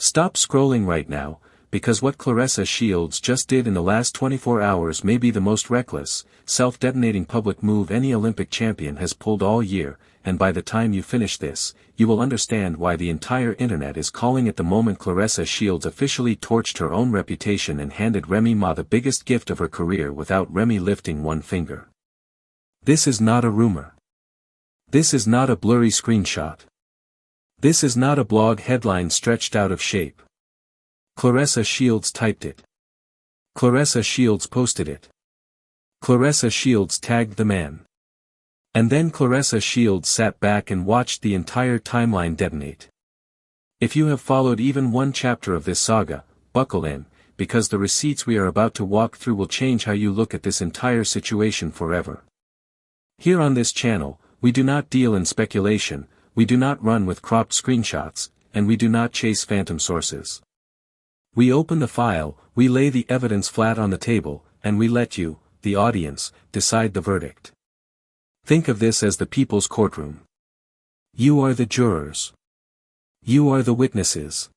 Stop scrolling right now, because what Claressa Shields just did in the last 24 hours may be the most reckless, self-detonating public move any Olympic champion has pulled all year, and by the time you finish this, you will understand why the entire internet is calling it the moment Claressa Shields officially torched her own reputation and handed Remy Ma the biggest gift of her career without Remy lifting one finger. This is not a rumor. This is not a blurry screenshot. This is not a blog headline stretched out of shape. Claressa Shields typed it. Claressa Shields posted it. Claressa Shields tagged the man. And then Claressa Shields sat back and watched the entire timeline detonate. If you have followed even one chapter of this saga, buckle in, because the receipts we are about to walk through will change how you look at this entire situation forever. Here on this channel, we do not deal in speculation, we do not run with cropped screenshots, and we do not chase phantom sources. We open the file, we lay the evidence flat on the table, and we let you, the audience, decide the verdict. Think of this as the people's courtroom. You are the jurors. You are the witnesses.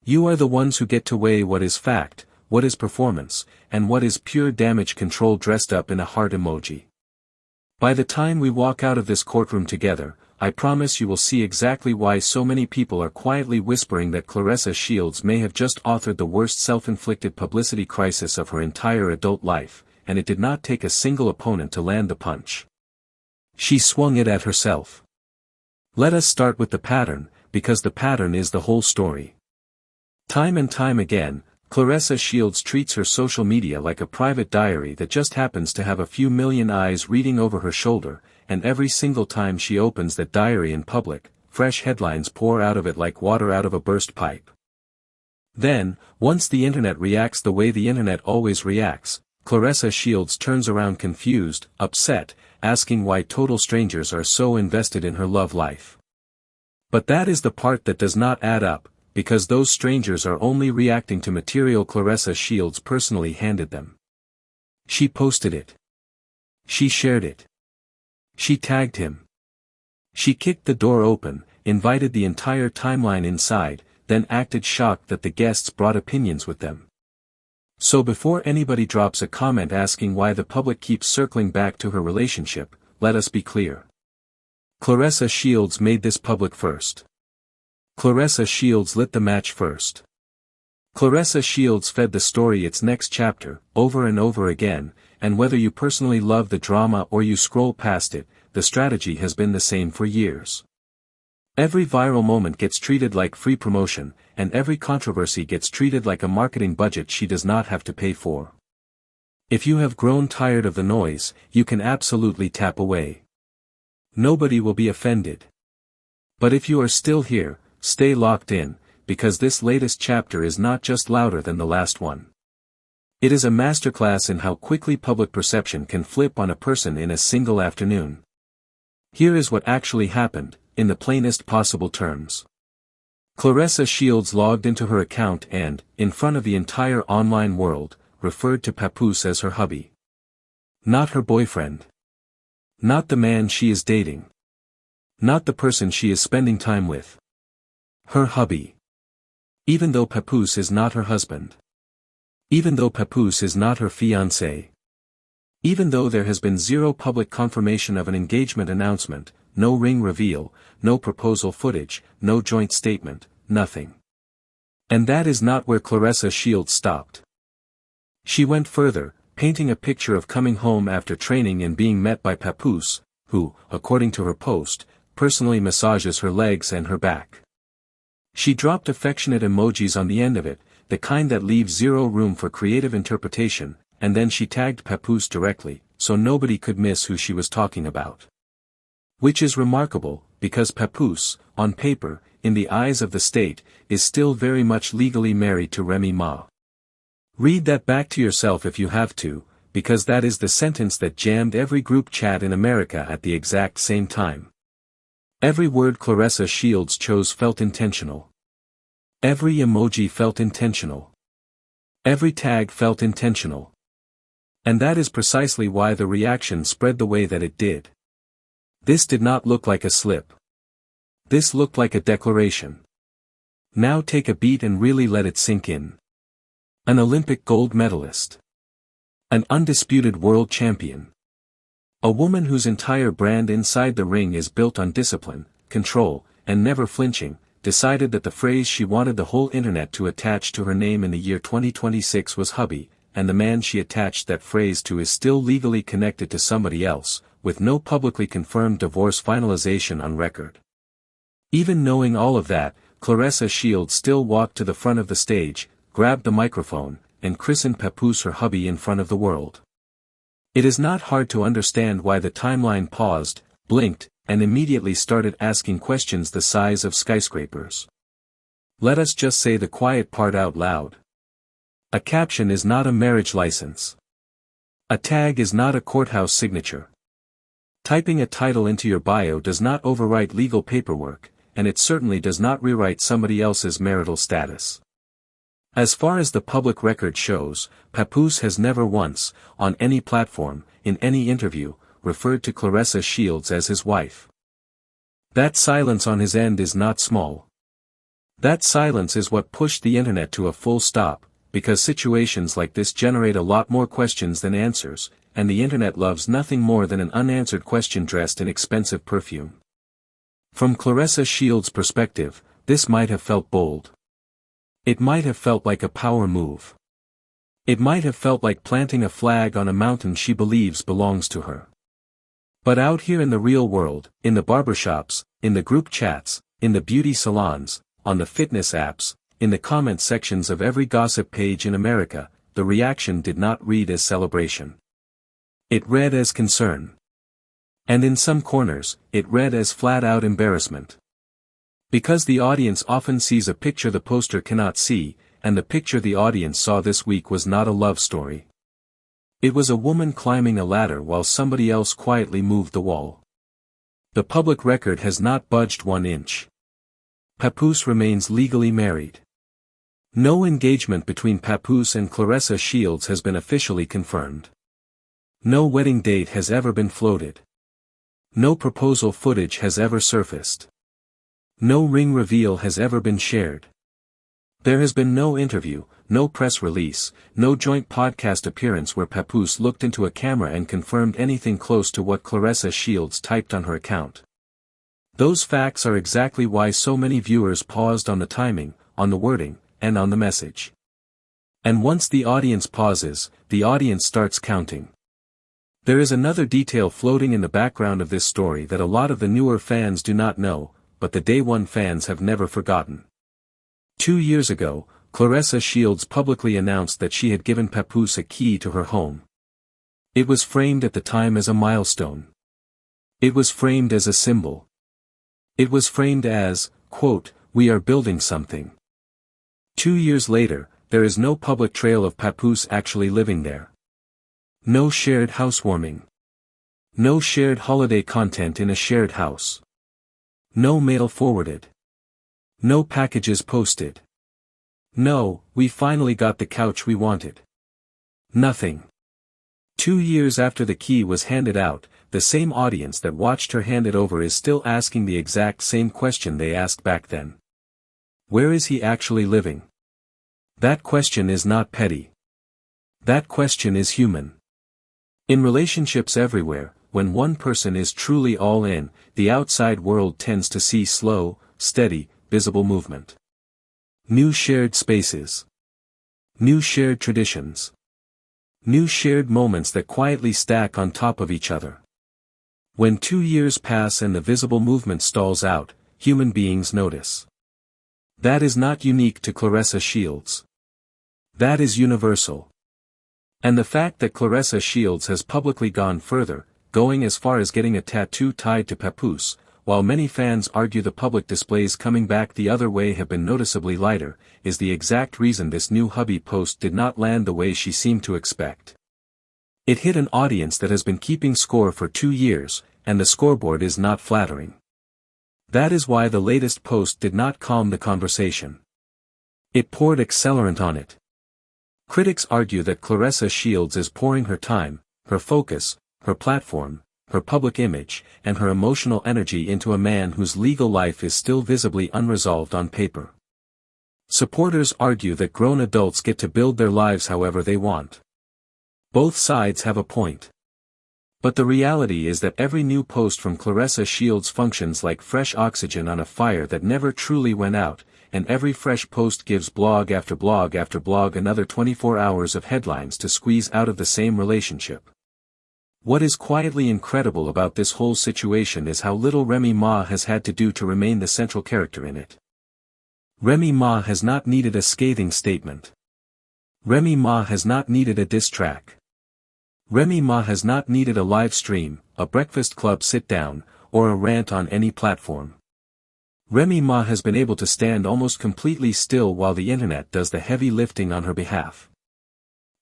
You are the ones who get to weigh what is fact, what is performance, and what is pure damage control dressed up in a heart emoji. By the time we walk out of this courtroom together, I promise you will see exactly why so many people are quietly whispering that Claressa Shields may have just authored the worst self-inflicted publicity crisis of her entire adult life, and it did not take a single opponent to land the punch. She swung it at herself. Let us start with the pattern, because the pattern is the whole story. Time and time again, Claressa Shields treats her social media like a private diary that just happens to have a few million eyes reading over her shoulder, and every single time she opens that diary in public, fresh headlines pour out of it like water out of a burst pipe. Then, once the internet reacts the way the internet always reacts, Claressa Shields turns around confused, upset, asking why total strangers are so invested in her love life. But that is the part that does not add up, because those strangers are only reacting to material Claressa Shields personally handed them. She posted it. She shared it. She tagged him. She kicked the door open, invited the entire timeline inside, then acted shocked that the guests brought opinions with them. So before anybody drops a comment asking why the public keeps circling back to her relationship, let us be clear. Claressa Shields made this public first. Claressa Shields lit the match first. Claressa Shields fed the story its next chapter, over and over again, and whether you personally love the drama or you scroll past it, the strategy has been the same for years. Every viral moment gets treated like free promotion, and every controversy gets treated like a marketing budget she does not have to pay for. If you have grown tired of the noise, you can absolutely tap away. Nobody will be offended. But if you are still here, stay locked in, because this latest chapter is not just louder than the last one. It is a masterclass in how quickly public perception can flip on a person in a single afternoon. Here is what actually happened, in the plainest possible terms. Claressa Shields logged into her account and, in front of the entire online world, referred to Papoose as her hubby. Not her boyfriend. Not the man she is dating. Not the person she is spending time with. Her hubby. Even though Papoose is not her husband. Even though Papoose is not her fiancé. Even though there has been zero public confirmation of an engagement announcement, no ring reveal, no proposal footage, no joint statement, nothing. And that is not where Claressa Shields stopped. She went further, painting a picture of coming home after training and being met by Papoose, who, according to her post, personally massages her legs and her back. She dropped affectionate emojis on the end of it, the kind that leaves zero room for creative interpretation, and then she tagged Papoose directly, so nobody could miss who she was talking about. Which is remarkable, because Papoose, on paper, in the eyes of the state, is still very much legally married to Remy Ma. Read that back to yourself if you have to, because that is the sentence that jammed every group chat in America at the exact same time. Every word Claressa Shields chose felt intentional. Every emoji felt intentional. Every tag felt intentional. And that is precisely why the reaction spread the way that it did. This did not look like a slip. This looked like a declaration. Now take a beat and really let it sink in. An Olympic gold medalist. An undisputed world champion. A woman whose entire brand inside the ring is built on discipline, control, and never flinching, decided that the phrase she wanted the whole internet to attach to her name in the year 2026 was hubby, and the man she attached that phrase to is still legally connected to somebody else, with no publicly confirmed divorce finalization on record. Even knowing all of that, Claressa Shields still walked to the front of the stage, grabbed the microphone, and christened Papoose her hubby in front of the world. It is not hard to understand why the timeline paused, blinked, and immediately started asking questions the size of skyscrapers. Let us just say the quiet part out loud. A caption is not a marriage license. A tag is not a courthouse signature. Typing a title into your bio does not overwrite legal paperwork, and it certainly does not rewrite somebody else's marital status. As far as the public record shows, Papoose has never once, on any platform, in any interview, referred to Claressa Shields as his wife. That silence on his end is not small. That silence is what pushed the internet to a full stop, because situations like this generate a lot more questions than answers, and the internet loves nothing more than an unanswered question dressed in expensive perfume. From Claressa Shields' perspective, this might have felt bold. It might have felt like a power move. It might have felt like planting a flag on a mountain she believes belongs to her. But out here in the real world, in the barbershops, in the group chats, in the beauty salons, on the fitness apps, in the comment sections of every gossip page in America, the reaction did not read as celebration. It read as concern. And in some corners, it read as flat-out embarrassment. Because the audience often sees a picture the poster cannot see, and the picture the audience saw this week was not a love story. It was a woman climbing a ladder while somebody else quietly moved the wall. The public record has not budged 1 inch. Papoose remains legally married. No engagement between Papoose and Claressa Shields has been officially confirmed. No wedding date has ever been floated. No proposal footage has ever surfaced. No ring reveal has ever been shared. There has been no interview, no press release, no joint podcast appearance where Papoose looked into a camera and confirmed anything close to what Claressa Shields typed on her account. Those facts are exactly why so many viewers paused on the timing, on the wording, and on the message. And once the audience pauses, the audience starts counting. There is another detail floating in the background of this story that a lot of the newer fans do not know, but the day one fans have never forgotten. 2 years ago, Claressa Shields publicly announced that she had given Papoose a key to her home. It was framed at the time as a milestone. It was framed as a symbol. It was framed as, quote, "We are building something." 2 years later, there is no public trail of Papoose actually living there. No shared housewarming. No shared holiday content in a shared house. No mail forwarded. No packages posted. No, "We finally got the couch we wanted." Nothing. 2 years after the key was handed out, the same audience that watched her hand it over is still asking the exact same question they asked back then. Where is he actually living? That question is not petty. That question is human. In relationships everywhere, when one person is truly all in, the outside world tends to see slow, steady, visible movement. New shared spaces. New shared traditions. New shared moments that quietly stack on top of each other. When 2 years pass and the visible movement stalls out, human beings notice. That is not unique to Claressa Shields. That is universal. And the fact that Claressa Shields has publicly gone further, going as far as getting a tattoo tied to Papoose, while many fans argue the public displays coming back the other way have been noticeably lighter, is the exact reason this new hubby post did not land the way she seemed to expect. It hit an audience that has been keeping score for 2 years, and the scoreboard is not flattering. That is why the latest post did not calm the conversation. It poured accelerant on it. Critics argue that Claressa Shields is pouring her time, her focus, her platform, her public image, and her emotional energy into a man whose legal life is still visibly unresolved on paper. Supporters argue that grown adults get to build their lives however they want. Both sides have a point. But the reality is that every new post from Claressa Shields functions like fresh oxygen on a fire that never truly went out, and every fresh post gives blog after blog after blog another 24 hours of headlines to squeeze out of the same relationship. What is quietly incredible about this whole situation is how little Remy Ma has had to do to remain the central character in it. Remy Ma has not needed a scathing statement. Remy Ma has not needed a diss track. Remy Ma has not needed a live stream, a Breakfast Club sit-down, or a rant on any platform. Remy Ma has been able to stand almost completely still while the internet does the heavy lifting on her behalf.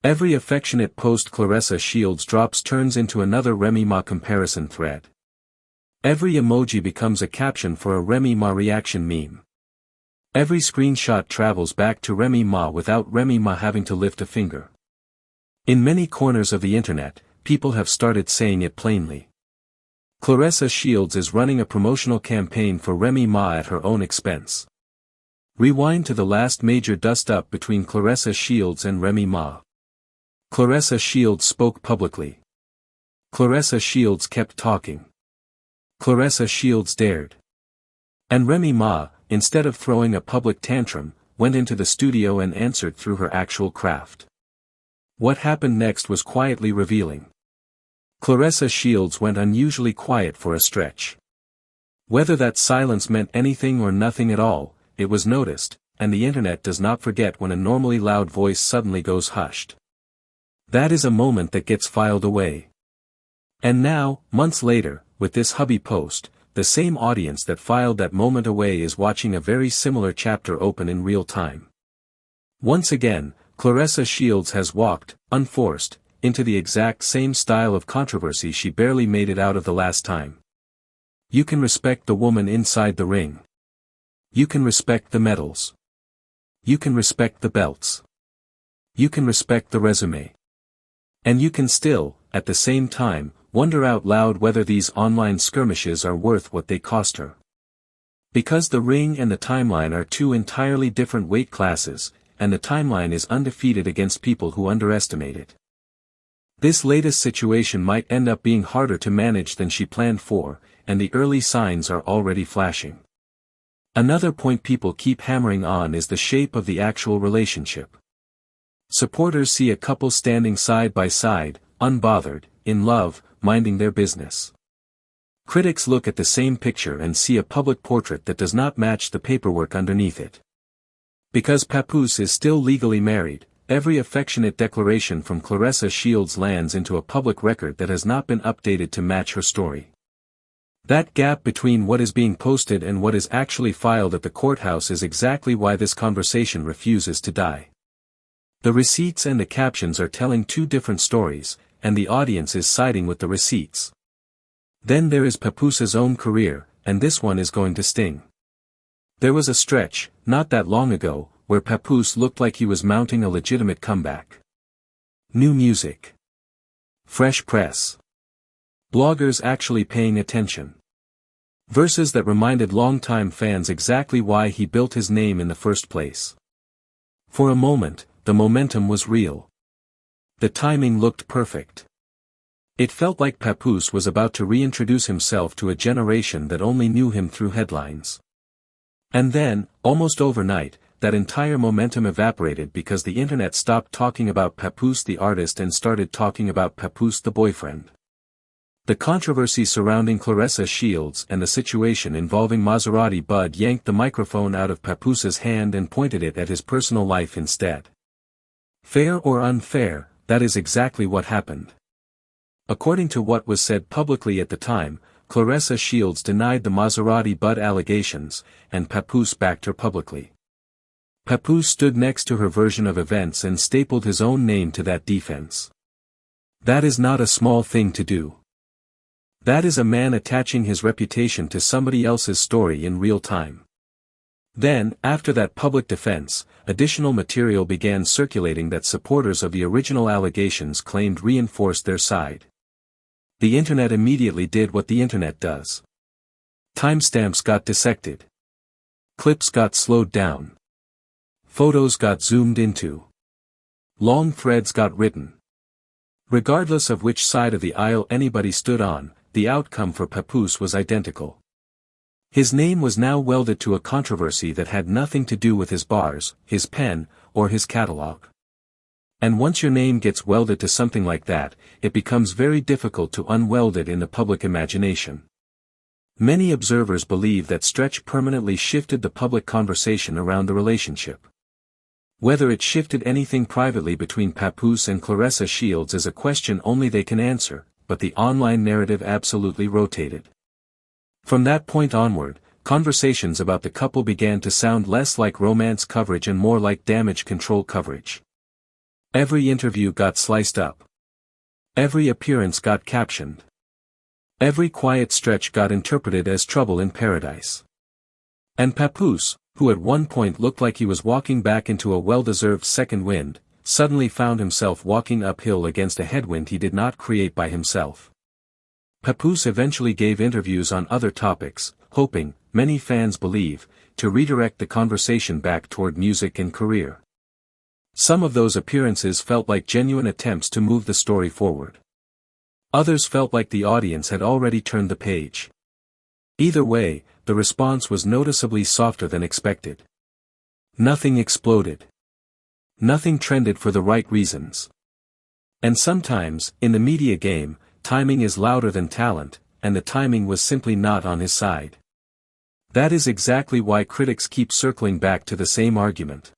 Every affectionate post Claressa Shields drops turns into another Remy Ma comparison thread. Every emoji becomes a caption for a Remy Ma reaction meme. Every screenshot travels back to Remy Ma without Remy Ma having to lift a finger. In many corners of the internet, people have started saying it plainly. Claressa Shields is running a promotional campaign for Remy Ma at her own expense. Rewind to the last major dust-up between Claressa Shields and Remy Ma. Claressa Shields spoke publicly. Claressa Shields kept talking. Claressa Shields dared. And Remy Ma, instead of throwing a public tantrum, went into the studio and answered through her actual craft. What happened next was quietly revealing. Claressa Shields went unusually quiet for a stretch. Whether that silence meant anything or nothing at all, it was noticed, and the internet does not forget when a normally loud voice suddenly goes hushed. That is a moment that gets filed away. And now, months later, with this HUBBY post, the same audience that filed that moment away is watching a very similar chapter open in real time. Once again, Claressa Shields has walked, unforced, into the exact same style of controversy she barely made it out of the last time. You can respect the woman inside the ring. You can respect the medals. You can respect the belts. You can respect the resume. And you can still, at the same time, wonder out loud whether these online skirmishes are worth what they cost her. Because the ring and the timeline are two entirely different weight classes, and the timeline is undefeated against people who underestimate it. This latest situation might end up being harder to manage than she planned for, and the early signs are already flashing. Another point people keep hammering on is the shape of the actual relationship. Supporters see a couple standing side by side, unbothered, in love, minding their business. Critics look at the same picture and see a public portrait that does not match the paperwork underneath it. Because Papoose is still legally married, every affectionate declaration from Claressa Shields lands into a public record that has not been updated to match her story. That gap between what is being posted and what is actually filed at the courthouse is exactly why this conversation refuses to die. The receipts and the captions are telling two different stories, and the audience is siding with the receipts. Then there is Papoose's own career, and this one is going to sting. There was a stretch, not that long ago, where Papoose looked like he was mounting a legitimate comeback. New music. Fresh press. Bloggers actually paying attention. Verses that reminded longtime fans exactly why he built his name in the first place. For a moment, the momentum was real. The timing looked perfect. It felt like Papoose was about to reintroduce himself to a generation that only knew him through headlines. And then, almost overnight, that entire momentum evaporated because the internet stopped talking about Papoose the artist and started talking about Papoose the boyfriend. The controversy surrounding Claressa Shields and the situation involving Maserati Bud yanked the microphone out of Papoose's hand and pointed it at his personal life instead. Fair or unfair, that is exactly what happened. According to what was said publicly at the time, Claressa Shields denied the Maserati Bud allegations, and Papoose backed her publicly. Papoose stood next to her version of events and stapled his own name to that defense. That is not a small thing to do. That is a man attaching his reputation to somebody else's story in real time. Then, after that public defense, additional material began circulating that supporters of the original allegations claimed reinforced their side. The internet immediately did what the internet does. Timestamps got dissected. Clips got slowed down. Photos got zoomed into. Long threads got written. Regardless of which side of the aisle anybody stood on, the outcome for Papoose was identical. His name was now welded to a controversy that had nothing to do with his bars, his pen, or his catalog. And once your name gets welded to something like that, it becomes very difficult to unweld it in the public imagination. Many observers believe that Stretch permanently shifted the public conversation around the relationship. Whether it shifted anything privately between Papoose and Claressa Shields is a question only they can answer, but the online narrative absolutely rotated. From that point onward, conversations about the couple began to sound less like romance coverage and more like damage control coverage. Every interview got sliced up. Every appearance got captioned. Every quiet stretch got interpreted as trouble in paradise. And Papoose, who at one point looked like he was walking back into a well-deserved second wind, suddenly found himself walking uphill against a headwind he did not create by himself. Papoose eventually gave interviews on other topics, hoping, many fans believe, to redirect the conversation back toward music and career. Some of those appearances felt like genuine attempts to move the story forward. Others felt like the audience had already turned the page. Either way, the response was noticeably softer than expected. Nothing exploded. Nothing trended for the right reasons. And sometimes, in the media game, timing is louder than talent, and the timing was simply not on his side. That is exactly why critics keep circling back to the same argument.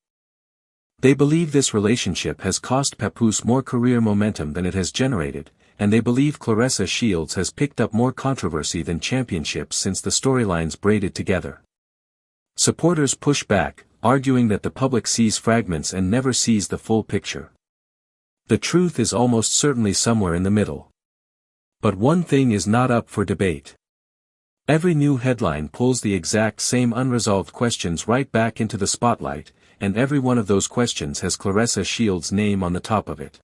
They believe this relationship has cost Papoose more career momentum than it has generated, and they believe Claressa Shields has picked up more controversy than championships since the storylines braided together. Supporters push back, arguing that the public sees fragments and never sees the full picture. The truth is almost certainly somewhere in the middle. But one thing is not up for debate. Every new headline pulls the exact same unresolved questions right back into the spotlight, and every one of those questions has Claressa Shields' name on the top of it.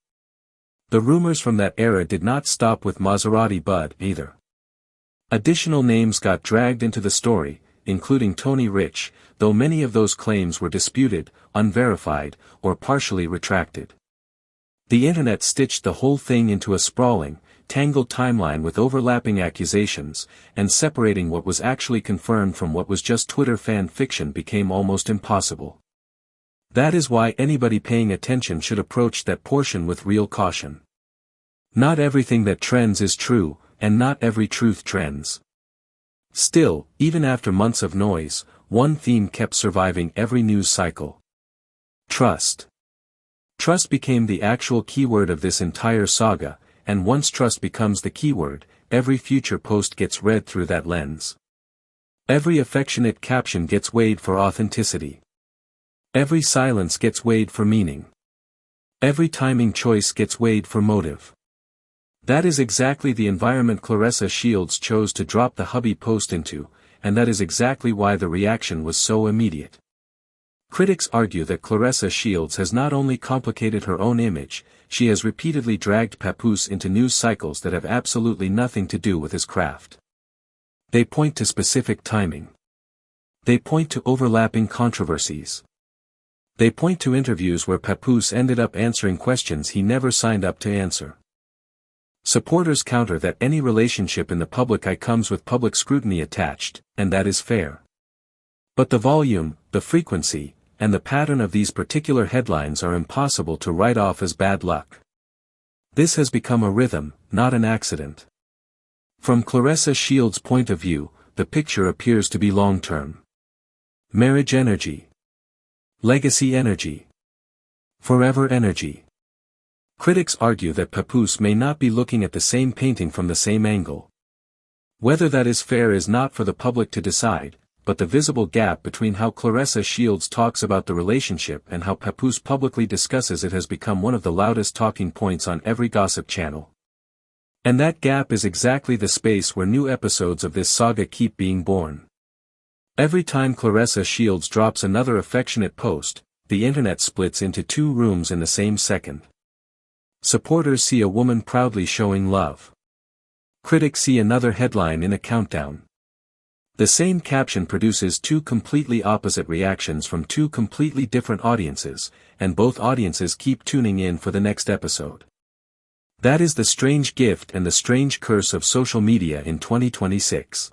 The rumors from that era did not stop with Maserati Bud either. Additional names got dragged into the story, including Tony Rich, though many of those claims were disputed, unverified, or partially retracted. The internet stitched the whole thing into a sprawling, tangled timeline with overlapping accusations, and separating what was actually confirmed from what was just Twitter fan fiction became almost impossible. That is why anybody paying attention should approach that portion with real caution. Not everything that trends is true, and not every truth trends. Still, even after months of noise, one theme kept surviving every news cycle. Trust. Trust became the actual keyword of this entire saga, and once trust becomes the keyword, every future post gets read through that lens. Every affectionate caption gets weighed for authenticity. Every silence gets weighed for meaning. Every timing choice gets weighed for motive. That is exactly the environment Claressa Shields chose to drop the HUBBY post into, and that is exactly why the reaction was so immediate. Critics argue that Claressa Shields has not only complicated her own image, she has repeatedly dragged Papoose into news cycles that have absolutely nothing to do with his craft. They point to specific timing. They point to overlapping controversies. They point to interviews where Papoose ended up answering questions he never signed up to answer. Supporters counter that any relationship in the public eye comes with public scrutiny attached, and that is fair. But the volume, the frequency, and the pattern of these particular headlines are impossible to write off as bad luck. This has become a rhythm, not an accident. From Claressa Shields' point of view, the picture appears to be long-term. Marriage energy. Legacy energy. Forever energy. Critics argue that Papoose may not be looking at the same painting from the same angle. Whether that is fair is not for the public to decide, but the visible gap between how Claressa Shields talks about the relationship and how Papoose publicly discusses it has become one of the loudest talking points on every gossip channel. And that gap is exactly the space where new episodes of this saga keep being born. Every time Claressa Shields drops another affectionate post, the internet splits into two rooms in the same second. Supporters see a woman proudly showing love. Critics see another headline in a countdown. The same caption produces two completely opposite reactions from two completely different audiences, and both audiences keep tuning in for the next episode. That is the strange gift and the strange curse of social media in 2026.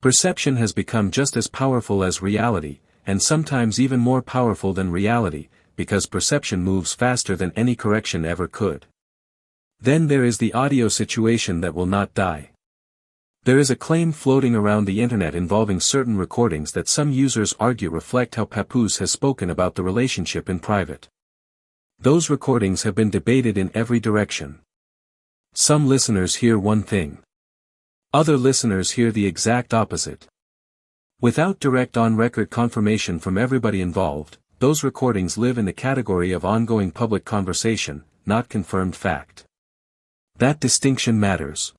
Perception has become just as powerful as reality, and sometimes even more powerful than reality, because perception moves faster than any correction ever could. Then there is the audio situation that will not die. There is a claim floating around the internet involving certain recordings that some users argue reflect how Papoose has spoken about the relationship in private. Those recordings have been debated in every direction. Some listeners hear one thing. Other listeners hear the exact opposite. Without direct on-record confirmation from everybody involved, those recordings live in the category of ongoing public conversation, not confirmed fact. That distinction matters.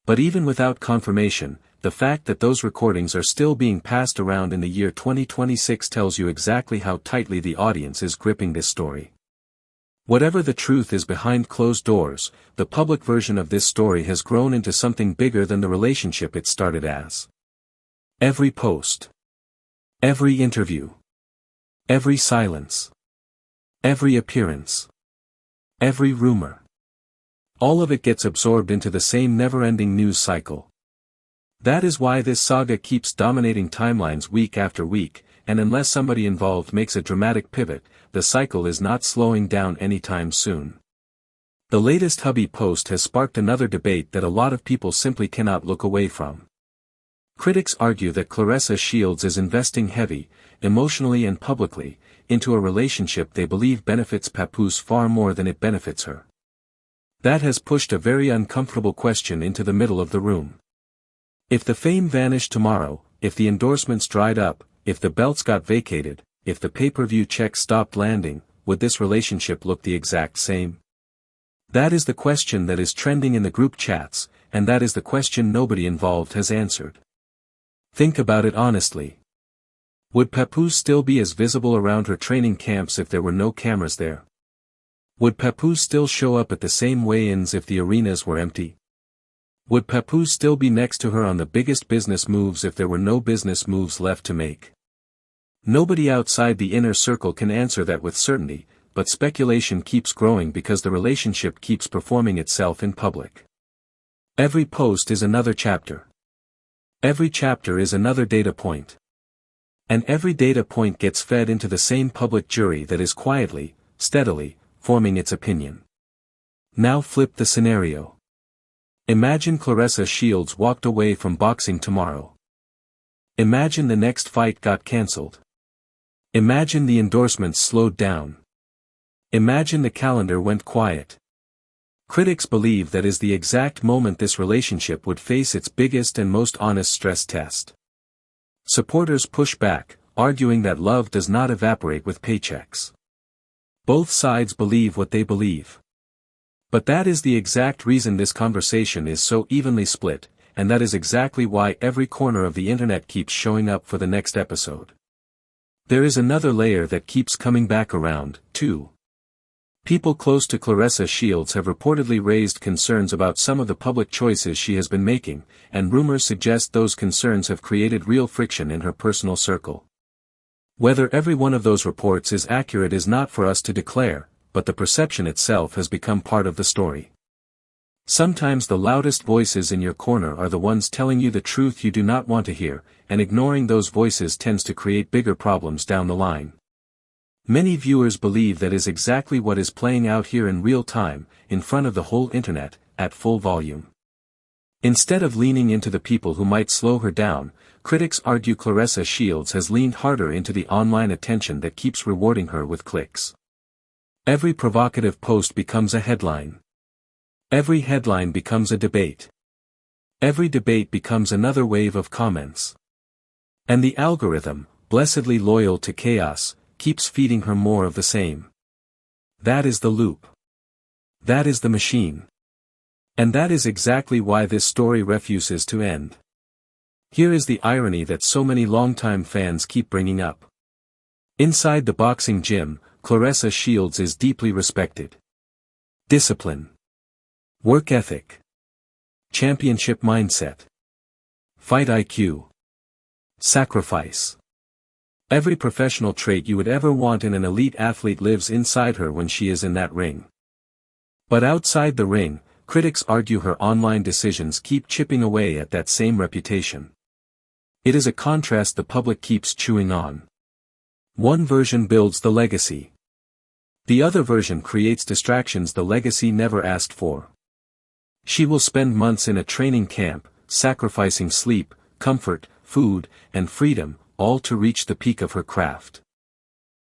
But even without confirmation, the fact that those recordings are still being passed around in the year 2026 tells you exactly how tightly the audience is gripping this story. Whatever the truth is behind closed doors, the public version of this story has grown into something bigger than the relationship it started as. Every post. Every interview. Every silence. Every appearance. Every rumor. All of it gets absorbed into the same never-ending news cycle. That is why this saga keeps dominating timelines week after week, and unless somebody involved makes a dramatic pivot, the cycle is not slowing down anytime soon. The latest HUBBY post has sparked another debate that a lot of people simply cannot look away from. Critics argue that Claressa Shields is investing heavy, emotionally and publicly, into a relationship they believe benefits Papoose far more than it benefits her. That has pushed a very uncomfortable question into the middle of the room. If the fame vanished tomorrow, if the endorsements dried up, if the belts got vacated, if the pay-per-view checks stopped landing, would this relationship look the exact same? That is the question that is trending in the group chats, and that is the question nobody involved has answered. Think about it honestly. Would Papoose still be as visible around her training camps if there were no cameras there? Would Papoose still show up at the same weigh-ins if the arenas were empty? Would Papoose still be next to her on the biggest business moves if there were no business moves left to make? Nobody outside the inner circle can answer that with certainty, but speculation keeps growing because the relationship keeps performing itself in public. Every post is another chapter. Every chapter is another data point. And every data point gets fed into the same public jury that is quietly, steadily, forming its opinion. Now flip the scenario. Imagine Claressa Shields walked away from boxing tomorrow. Imagine the next fight got cancelled. Imagine the endorsements slowed down. Imagine the calendar went quiet. Critics believe that is the exact moment this relationship would face its biggest and most honest stress test. Supporters push back, arguing that love does not evaporate with paychecks. Both sides believe what they believe. But that is the exact reason this conversation is so evenly split, and that is exactly why every corner of the internet keeps showing up for the next episode. There is another layer that keeps coming back around, too. People close to Claressa Shields have reportedly raised concerns about some of the public choices she has been making, and rumors suggest those concerns have created real friction in her personal circle. Whether every one of those reports is accurate is not for us to declare, but the perception itself has become part of the story. Sometimes the loudest voices in your corner are the ones telling you the truth you do not want to hear, and ignoring those voices tends to create bigger problems down the line. Many viewers believe that is exactly what is playing out here in real time, in front of the whole internet, at full volume. Instead of leaning into the people who might slow her down, critics argue Claressa Shields has leaned harder into the online attention that keeps rewarding her with clicks. Every provocative post becomes a headline. Every headline becomes a debate. Every debate becomes another wave of comments. And the algorithm, blessedly loyal to chaos, keeps feeding her more of the same. That is the loop. That is the machine. And that is exactly why this story refuses to end. Here is the irony that so many longtime fans keep bringing up. Inside the boxing gym, Claressa Shields is deeply respected. Discipline. Work ethic. Championship mindset. Fight IQ. Sacrifice. Every professional trait you would ever want in an elite athlete lives inside her when she is in that ring. But outside the ring, critics argue her online decisions keep chipping away at that same reputation. It is a contrast the public keeps chewing on. One version builds the legacy. The other version creates distractions the legacy never asked for. She will spend months in a training camp, sacrificing sleep, comfort, food, and freedom, all to reach the peak of her craft.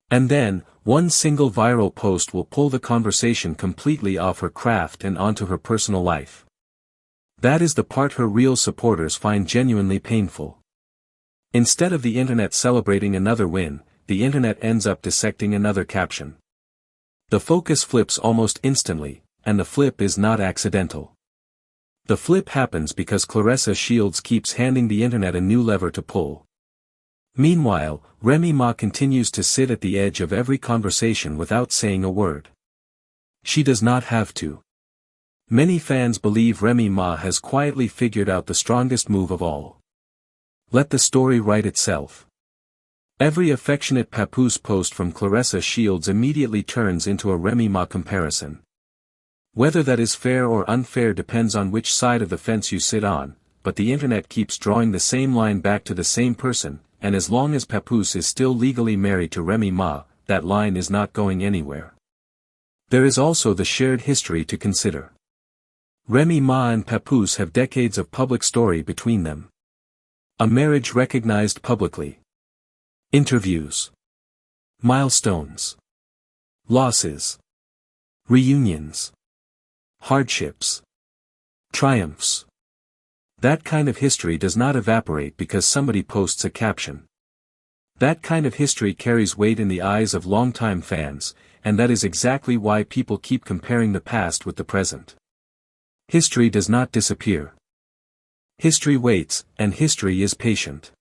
And then, one single viral post will pull the conversation completely off her craft and onto her personal life. That is the part her real supporters find genuinely painful. Instead of the internet celebrating another win, the internet ends up dissecting another caption. The focus flips almost instantly, and the flip is not accidental. The flip happens because Claressa Shields keeps handing the internet a new lever to pull. Meanwhile, Remy Ma continues to sit at the edge of every conversation without saying a word. She does not have to. Many fans believe Remy Ma has quietly figured out the strongest move of all. Let the story write itself. Every affectionate Papoose post from Claressa Shields immediately turns into a Remy Ma comparison. Whether that is fair or unfair depends on which side of the fence you sit on, but the internet keeps drawing the same line back to the same person, and as long as Papoose is still legally married to Remy Ma, that line is not going anywhere. There is also the shared history to consider. Remy Ma and Papoose have decades of public story between them. A marriage recognized publicly. Interviews. Milestones. Losses. Reunions. Hardships. Triumphs. That kind of history does not evaporate because somebody posts a caption. That kind of history carries weight in the eyes of longtime fans, and that is exactly why people keep comparing the past with the present. History does not disappear. History waits, and history is patient.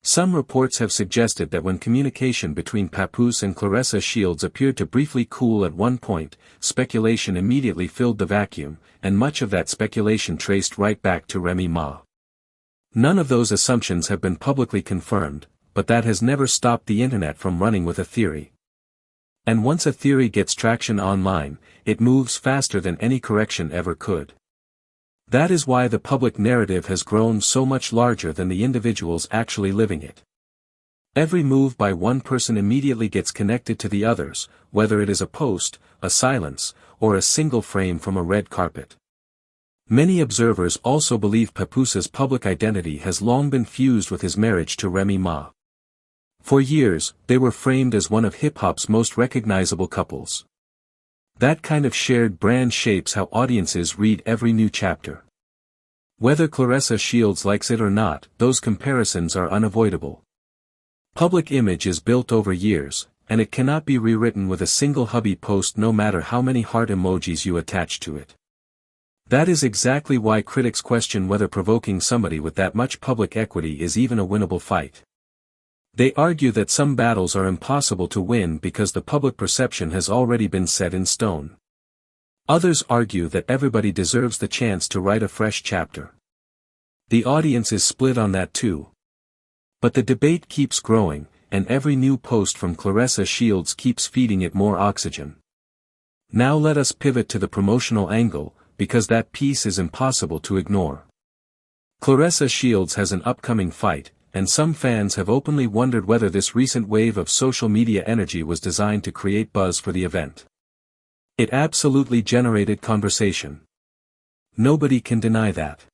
Some reports have suggested that when communication between Papoose and Claressa Shields appeared to briefly cool at one point, speculation immediately filled the vacuum, and much of that speculation traced right back to Remy Ma. None of those assumptions have been publicly confirmed, but that has never stopped the internet from running with a theory. And once a theory gets traction online, it moves faster than any correction ever could. That is why the public narrative has grown so much larger than the individuals actually living it. Every move by one person immediately gets connected to the others, whether it is a post, a silence, or a single frame from a red carpet. Many observers also believe Papoose's public identity has long been fused with his marriage to Remy Ma. For years, they were framed as one of hip-hop's most recognizable couples. That kind of shared brand shapes how audiences read every new chapter. Whether Claressa Shields likes it or not, those comparisons are unavoidable. Public image is built over years, and it cannot be rewritten with a single HUBBY post no matter how many heart emojis you attach to it. That is exactly why critics question whether provoking somebody with that much public equity is even a winnable fight. They argue that some battles are impossible to win because the public perception has already been set in stone. Others argue that everybody deserves the chance to write a fresh chapter. The audience is split on that too. But the debate keeps growing, and every new post from Claressa Shields keeps feeding it more oxygen. Now let us pivot to the promotional angle, because that piece is impossible to ignore. Claressa Shields has an upcoming fight, and some fans have openly wondered whether this recent wave of social media energy was designed to create buzz for the event. It absolutely generated conversation. Nobody can deny that.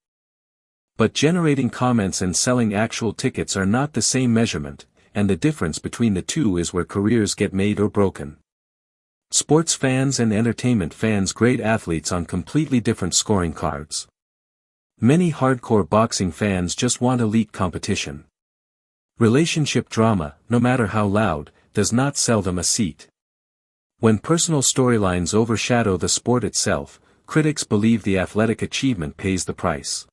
But generating comments and selling actual tickets are not the same measurement, and the difference between the two is where careers get made or broken. Sports fans and entertainment fans grade athletes on completely different scoring cards. Many hardcore boxing fans just want elite competition. Relationship drama, no matter how loud, does not sell them a seat. When personal storylines overshadow the sport itself, critics believe the athletic achievement pays the price.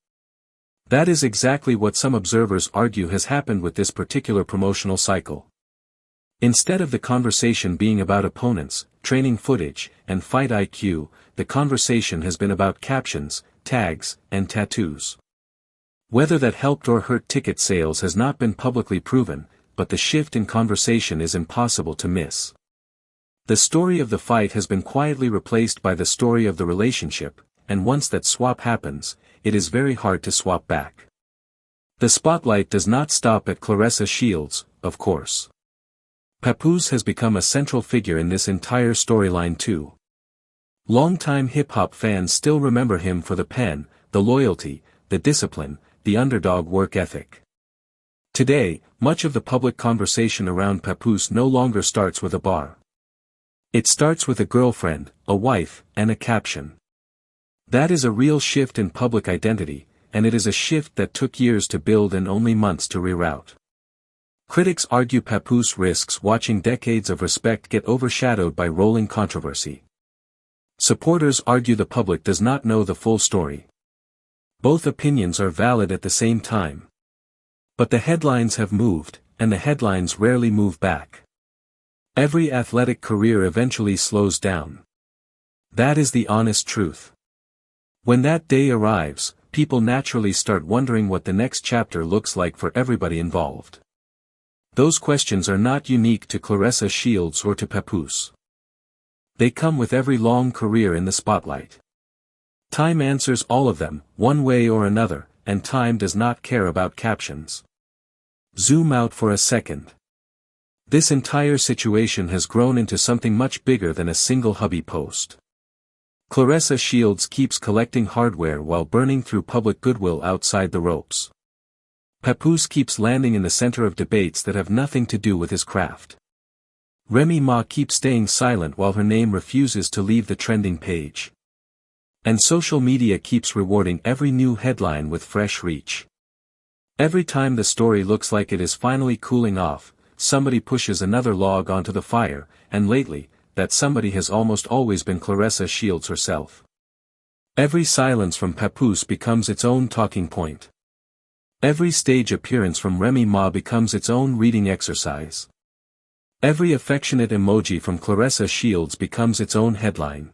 That is exactly what some observers argue has happened with this particular promotional cycle. Instead of the conversation being about opponents, training footage, and fight IQ, the conversation has been about captions, tags, and tattoos. Whether that helped or hurt ticket sales has not been publicly proven, but the shift in conversation is impossible to miss. The story of the fight has been quietly replaced by the story of the relationship, and once that swap happens, it is very hard to swap back. The spotlight does not stop at Claressa Shields, of course. Papoose has become a central figure in this entire storyline too. Longtime hip-hop fans still remember him for the pen, the loyalty, the discipline, the underdog work ethic. Today, much of the public conversation around Papoose no longer starts with a bar. It starts with a girlfriend, a wife, and a caption. That is a real shift in public identity, and it is a shift that took years to build and only months to reroute. Critics argue Papoose risks watching decades of respect get overshadowed by rolling controversy. Supporters argue the public does not know the full story. Both opinions are valid at the same time. But the headlines have moved, and the headlines rarely move back. Every athletic career eventually slows down. That is the honest truth. When that day arrives, people naturally start wondering what the next chapter looks like for everybody involved. Those questions are not unique to Claressa Shields or to Papoose. They come with every long career in the spotlight. Time answers all of them, one way or another, and time does not care about captions. Zoom out for a second. This entire situation has grown into something much bigger than a single HUBBY post. Claressa Shields keeps collecting hardware while burning through public goodwill outside the ropes. Papoose keeps landing in the center of debates that have nothing to do with his craft. Remy Ma keeps staying silent while her name refuses to leave the trending page. And social media keeps rewarding every new headline with fresh reach. Every time the story looks like it is finally cooling off, somebody pushes another log onto the fire, and lately, that somebody has almost always been Claressa Shields herself. Every silence from Papoose becomes its own talking point. Every stage appearance from Remy Ma becomes its own reading exercise. Every affectionate emoji from Claressa Shields becomes its own headline.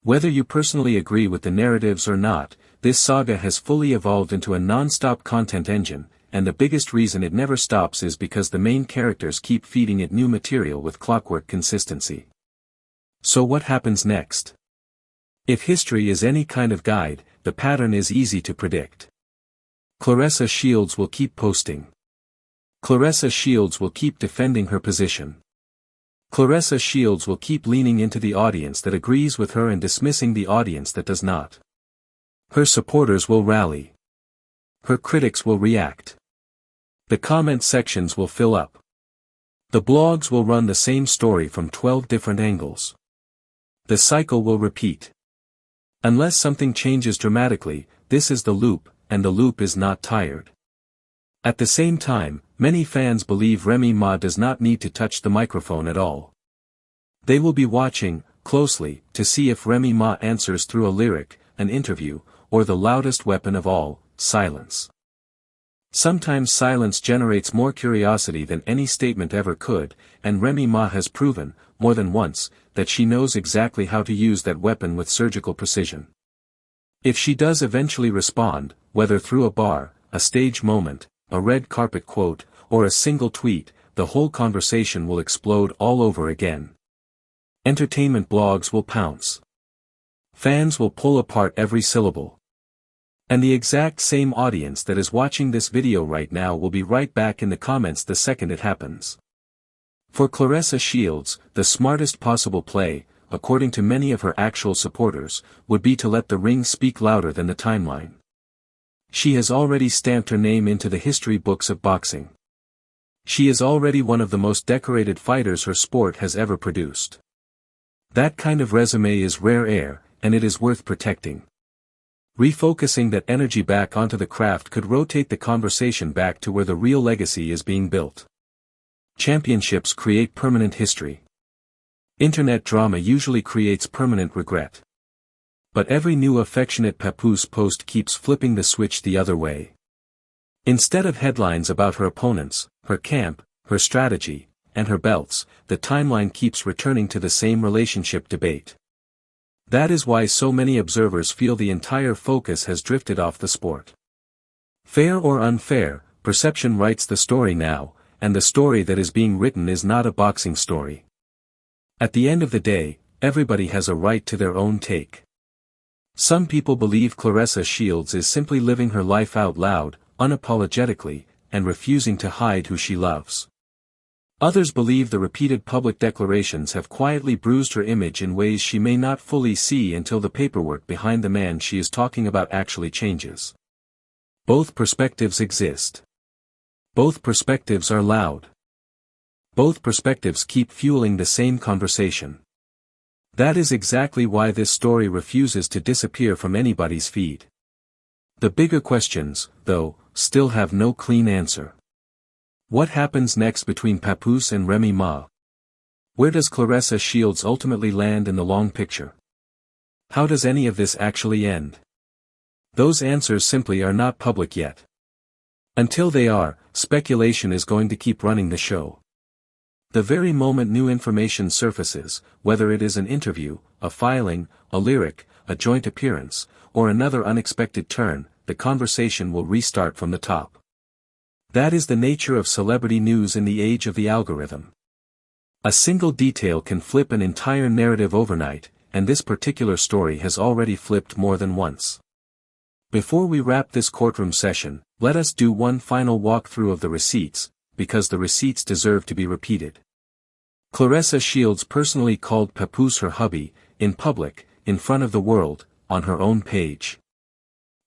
Whether you personally agree with the narratives or not, this saga has fully evolved into a non-stop content engine, and the biggest reason it never stops is because the main characters keep feeding it new material with clockwork consistency. So what happens next? If history is any kind of guide, the pattern is easy to predict. Claressa Shields will keep posting. Claressa Shields will keep defending her position. Claressa Shields will keep leaning into the audience that agrees with her and dismissing the audience that does not. Her supporters will rally. Her critics will react. The comment sections will fill up. The blogs will run the same story from 12 different angles. The cycle will repeat. Unless something changes dramatically, this is the loop, and the loop is not tired. At the same time, many fans believe Remy Ma does not need to touch the microphone at all. They will be watching, closely, to see if Remy Ma answers through a lyric, an interview, or the loudest weapon of all, silence. Sometimes silence generates more curiosity than any statement ever could, and Remy Ma has proven, more than once, that she knows exactly how to use that weapon with surgical precision. If she does eventually respond, whether through a bar, a stage moment, a red carpet quote, or a single tweet, the whole conversation will explode all over again. Entertainment blogs will pounce. Fans will pull apart every syllable. And the exact same audience that is watching this video right now will be right back in the comments the second it happens. For Claressa Shields, the smartest possible play, according to many of her actual supporters, would be to let the ring speak louder than the timeline. She has already stamped her name into the history books of boxing. She is already one of the most decorated fighters her sport has ever produced. That kind of resume is rare air, and it is worth protecting. Refocusing that energy back onto the craft could rotate the conversation back to where the real legacy is being built. Championships create permanent history. Internet drama usually creates permanent regret. But every new affectionate Papoose post keeps flipping the switch the other way. Instead of headlines about her opponents, her camp, her strategy, and her belts, the timeline keeps returning to the same relationship debate. That is why so many observers feel the entire focus has drifted off the sport. Fair or unfair, perception writes the story now, and the story that is being written is not a boxing story. At the end of the day, everybody has a right to their own take. Some people believe Claressa Shields is simply living her life out loud, unapologetically, and refusing to hide who she loves. Others believe the repeated public declarations have quietly bruised her image in ways she may not fully see until the paperwork behind the man she is talking about actually changes. Both perspectives exist. Both perspectives are loud. Both perspectives keep fueling the same conversation. That is exactly why this story refuses to disappear from anybody's feed. The bigger questions, though, still have no clean answer. What happens next between Papoose and Remy Ma? Where does Claressa Shields ultimately land in the long picture? How does any of this actually end? Those answers simply are not public yet. Until they are, speculation is going to keep running the show. The very moment new information surfaces, whether it is an interview, a filing, a lyric, a joint appearance, or another unexpected turn, the conversation will restart from the top. That is the nature of celebrity news in the age of the algorithm. A single detail can flip an entire narrative overnight, and this particular story has already flipped more than once. Before we wrap this courtroom session, let us do one final walkthrough of the receipts, because the receipts deserve to be repeated. Claressa Shields personally called Papoose her hubby, in public, in front of the world, on her own page.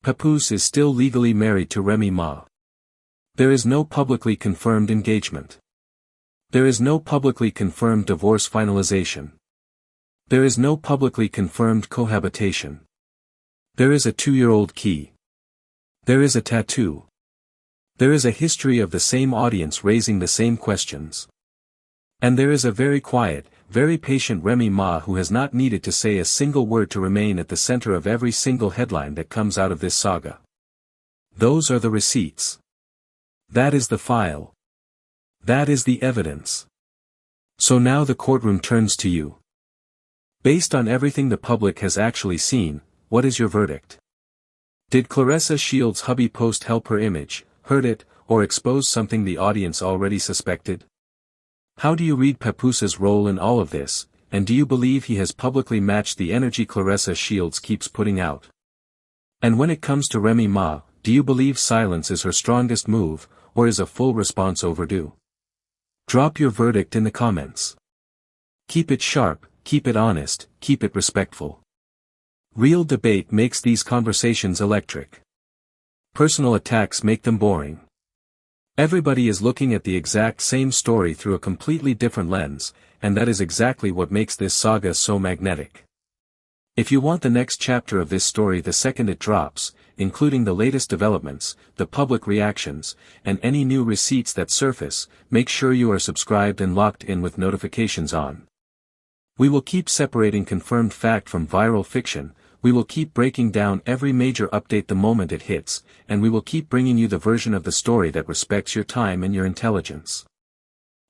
Papoose is still legally married to Remy Ma. There is no publicly confirmed engagement. There is no publicly confirmed divorce finalization. There is no publicly confirmed cohabitation. There is a 2-year-old key. There is a tattoo. There is a history of the same audience raising the same questions. And there is a very quiet, very patient Remy Ma who has not needed to say a single word to remain at the center of every single headline that comes out of this saga. Those are the receipts. That is the file. That is the evidence. So now the courtroom turns to you. Based on everything the public has actually seen, what is your verdict? Did Claressa Shields' hubby post help her image, hurt it, or expose something the audience already suspected? How do you read Papoose's role in all of this, and do you believe he has publicly matched the energy Claressa Shields keeps putting out? And when it comes to Remy Ma, do you believe silence is her strongest move, or is a full response overdue? Drop your verdict in the comments. Keep it sharp, keep it honest, keep it respectful. Real debate makes these conversations electric. Personal attacks make them boring. Everybody is looking at the exact same story through a completely different lens, and that is exactly what makes this saga so magnetic. If you want the next chapter of this story the second it drops, including the latest developments, the public reactions, and any new receipts that surface, make sure you are subscribed and locked in with notifications on. We will keep separating confirmed fact from viral fiction, we will keep breaking down every major update the moment it hits, and we will keep bringing you the version of the story that respects your time and your intelligence.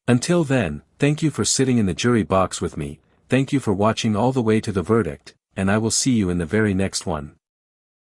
Until then, thank you for sitting in the jury box with me, thank you for watching all the way to the verdict, and I will see you in the very next one.